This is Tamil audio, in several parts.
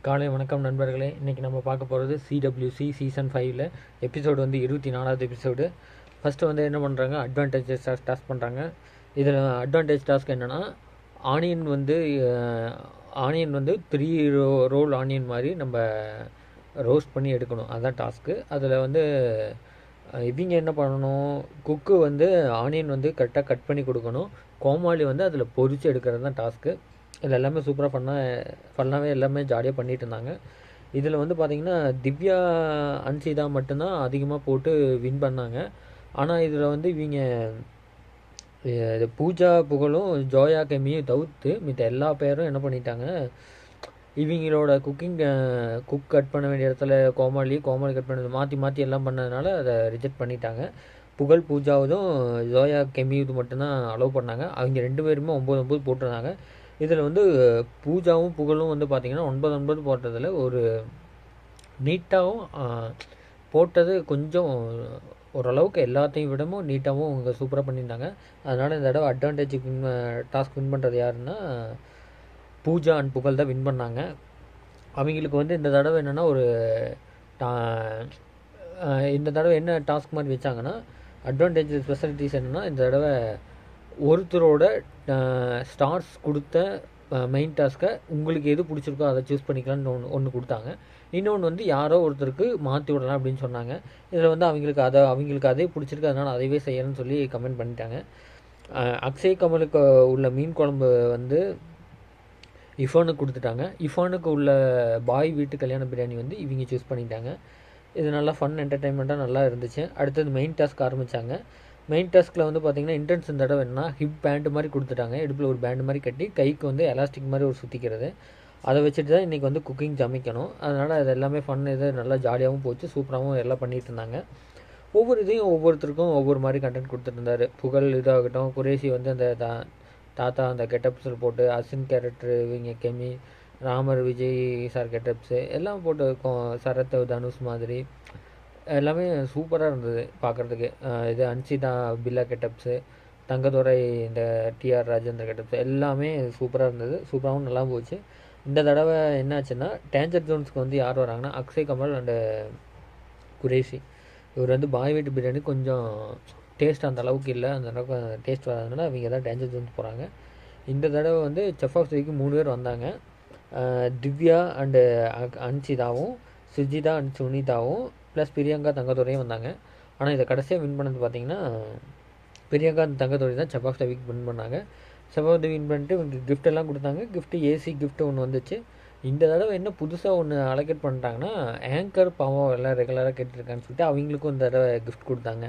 காலை வணக்கம் நண்பர்களே. இன்றைக்கி நம்ம பார்க்க போகிறது சிடபிள்யூசி சீசன் 5ல் எபிசோடு வந்து 24வது எபிசோடு. ஃபஸ்ட்டு வந்து என்ன பண்ணுறாங்க, அட்வான்டேஜஸ் டாஸ்க் பண்ணுறாங்க. இதில் அட்வான்டேஜ் டாஸ்க் என்னென்னா, ஆனியன் வந்து 3 ரோல் ஆனியன் மாதிரி நம்ம ரோஸ்ட் பண்ணி எடுக்கணும். அதுதான் டாஸ்க்கு. அதில் வந்து இவங்க என்ன பண்ணணும், குக்கு வந்து ஆனியன் வந்து கரெக்டாக கட் பண்ணி கொடுக்கணும். கோமாளி வந்து அதில் பொரித்து எடுக்கிறது தான் டாஸ்க்கு. இதில் எல்லாமே சூப்பராக ஃபன்னாகவே எல்லாமே ஜாலியாக பண்ணிகிட்டு இருந்தாங்க. இதில் வந்து பார்த்திங்கன்னா திவ்யா அன்சிதா மட்டும்தான் அதிகமாக போட்டு வின் பண்ணாங்க. ஆனால் இதில் வந்து இவங்க பூஜா புகழும் ஜோயா கெமியும் தவிர்த்து மித்த எல்லா பேரும் என்ன பண்ணிட்டாங்க, இவங்களோட குக் கட் பண்ண வேண்டிய இடத்துல கோமாளி கட் பண்ணது மாற்றி எல்லாம் பண்ணதுனால அதை ரிஜெக்ட் பண்ணிட்டாங்க. புகழ் பூஜாவதும் ஜோயா கெமியுது மட்டும்தான் அலோவ் பண்ணாங்க. அவங்க 2 பேருமே 9 போட்டிருந்தாங்க. இதில் வந்து பூஜாவும் புகழும் வந்து பார்த்திங்கன்னா 9 போட்டதில் ஒரு நீட்டாகவும் போட்டது கொஞ்சம் ஓரளவுக்கு எல்லாத்தையும் விடவும் நீட்டாகவும் அவங்க சூப்பராக பண்ணியிருந்தாங்க. அதனால் இந்த தடவை அட்வான்டேஜ் டாஸ்க் வின் பண்ணுறது யாருன்னா பூஜா அண்ட் புகழ் தான் வின் பண்ணாங்க. அவங்களுக்கு வந்து இந்த தடவை என்னென்னா இந்த தடவை என்ன டாஸ்க் மாதிரி வச்சாங்கன்னா, அட்வான்டேஜ் ஸ்பெஷலிட்டிஸ் என்னென்னா, இந்த தடவை ஒருத்தரோட ஸ்டார்ஸ் கொடுத்த மெயின் டாஸ்க்கை உங்களுக்கு எது பிடிச்சிருக்கோ அதை சூஸ் பண்ணிக்கலான்னு ஒன்று கொடுத்தாங்க. இன்னொன்று வந்து யாரோ ஒருத்தருக்கு மாற்றி விடலாம் அப்படின்னு சொன்னாங்க. இதில் வந்து அவங்களுக்கு அதே பிடிச்சிருக்கு, அதனால் அதைவே செய்யணும்னு சொல்லி கமெண்ட் பண்ணிட்டாங்க. அக்ஷய் கமலுக்கு உள்ள மீன் குழம்பு வந்து இஃபானுக்கு கொடுத்துட்டாங்க. இஃபானுக்கு உள்ள பாய் வீட்டு கல்யாண பிரியாணி வந்து இவங்க சூஸ் பண்ணிட்டாங்க. இது நல்லா ஃபன் என்டர்டைன்மெண்ட்டாக நல்லா இருந்துச்சு. அடுத்தது மெயின் டாஸ்க் ஆரம்பித்தாங்க. மெயின் டாஸ்கில் வந்து பார்த்திங்கன்னா இன்டென்ஸ் இந்த தடவை என்ன ஹிப் பேண்டு மாதிரி கொடுத்துட்டாங்க. இடுப்பில் ஒரு பேண்டு மாதிரி கட்டி கைக்கு வந்து எலாஸ்டிக் மாதிரி ஒரு சுற்றிக்கிறது. அதை வச்சுட்டு தான் இன்றைக்கி வந்து குக்கிங் சமைக்கணும். அதனால் அது எல்லாமே ஃபன் நல்லா ஜாலியாகவும் போச்சு, சூப்பராகவும் எல்லாம் பண்ணிகிட்டு இருந்தாங்க. ஒவ்வொருத்தருக்கும் ஒவ்வொரு மாதிரி கண்டென்ட் கொடுத்துட்டு இருந்தார். புகழ் இதாகட்டும், குரேஷி வந்து அந்த தாத்தா அந்த கெட்டப்ஸில் போட்டு, அசின் கேரக்டரு, இவங்க கெமி, ராமர் விஜய் சார் கெட்டப்ஸு எல்லாம் போட்டு சரத் தனுஷ் மாதிரி எல்லாமே சூப்பராக இருந்தது பார்க்குறதுக்கு. இது அன்சிதா பில்லா கெட்டப்ஸு, தங்கதுரை இந்த டிஆர் ராஜேந்திர கெட்டப்ஸ் எல்லாமே சூப்பராக இருந்தது. சூப்பராகவும் நல்லா போச்சு. இந்த தடவை என்னாச்சுன்னா, டேஞ்சர் ஜோன்ஸ்க்கு வந்து யார் வராங்கன்னா, அக்ஷய் கமல் அண்டு குரேஷி. இவர் வந்து பாய் வீட்டு பிரியாணி கொஞ்சம் டேஸ்ட் அந்த அளவுக்கு இல்லை, அந்த அளவுக்கு டேஸ்ட் வராதுனால அவங்க தான் டேஞ்சர் ஜோன்ஸ் போகிறாங்க. இந்த தடவை வந்து செஃப் ஆஃப் தி வீக் 3 பேர் வந்தாங்க. திவ்யா அண்டு அன்சிதாவும், சுஜிதா அண்ட் சுனிதாவும் ப்ளஸ் பிரியங்கா தங்கத்துறையும் வந்தாங்க. ஆனால் இதை கடைசியாக வின் பண்ணது பார்த்திங்கன்னா பிரியங்கா தங்கத்துறை தான் chef of the week win பண்ணாங்க. செஃப் ஆஃப் த வின் பண்ணிட்டு இவங்க கிஃப்ட் எல்லாம் கொடுத்தாங்க. கிஃப்ட்டு ஏசி கிஃப்ட்டு ஒன்று வந்துச்சு. இந்த தடவை என்ன புதுசாக ஒன்று அலோகேட் பண்ணிட்டாங்கன்னா, ஆங்கர் பாவம் எல்லாம் ரெகுலராக கேட்டுருக்கான்னு சொல்லிட்டு அவங்களுக்கும் இந்த தடவை கிஃப்ட் கொடுத்தாங்க.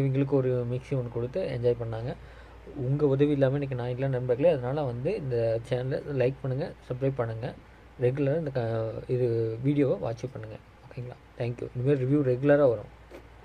இவங்களுக்கு ஒரு மிக்ஸி ஒன்று கொடுத்து என்ஜாய் பண்ணாங்க. உங்கள் உதவி இல்லாமல் இன்றைக்கி நான் இல்லை நண்பர்களே. அதனால் வந்து இந்த சேனலை லைக் பண்ணுங்கள், சப்ஸ்கிரைப் பண்ணுங்கள், ரெகுலராக இந்த வீடியோவை வாட்ச் பண்ணுங்கள். ஓகேங்களா? தேங்க்யூ. இனிமேல் ரிவ்யூ ரெகுலராக வரும்.